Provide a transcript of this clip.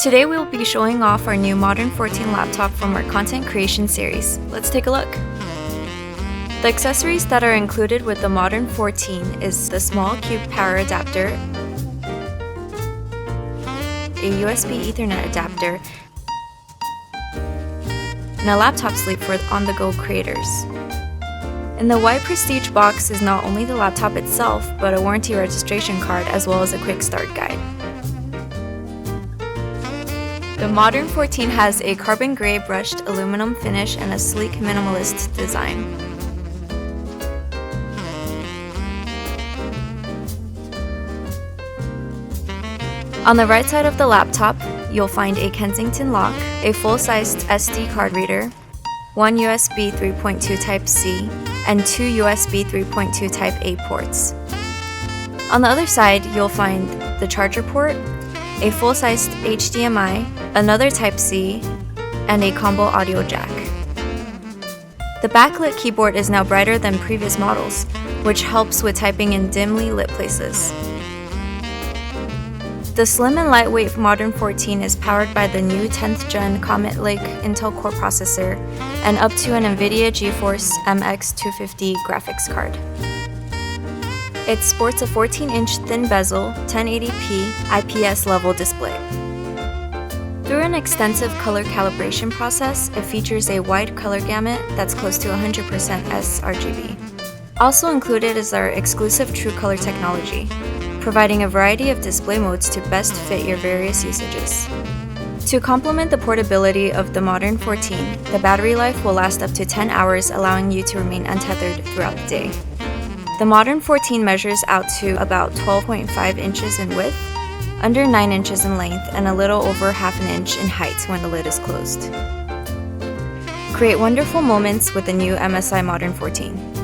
Today we will be showing off our new Modern 14 laptop from our content creation series. Let's take a look. The accessories that are included with the Modern 14 is the small cube power adapter, a USB Ethernet adapter, and a laptop sleeve for on-the-go creators. In the white Prestige box is not only the laptop itself, but a warranty registration card as well as a quick start guide. The Modern 14 has a carbon gray brushed aluminum finish and a sleek minimalist design. On the right side of the laptop, you'll find a Kensington lock, a full-sized SD card reader, one USB 3.2 Type-C, and two USB 3.2 Type-A ports. On the other side, you'll find the charger port, a full-sized HDMI, another Type-C, and a combo audio jack. The backlit keyboard is now brighter than previous models, which helps with typing in dimly lit places. The slim and lightweight Modern 14 is powered by the new 10th Gen Comet Lake Intel Core processor and up to an NVIDIA GeForce MX 250 graphics card. It sports a 14-inch thin bezel, 1080p IPS level display. Through an extensive color calibration process, it features a wide color gamut that's close to 100% sRGB. Also included is our exclusive True Color technology, providing a variety of display modes to best fit your various usages. To complement the portability of the Modern 14, the battery life will last up to 10 hours, allowing you to remain untethered throughout the day. The Modern 14 measures out to about 12.5 inches in width, under 9 inches in length, and a little over half an inch in height when the lid is closed. Create wonderful moments with the new MSI Modern 14.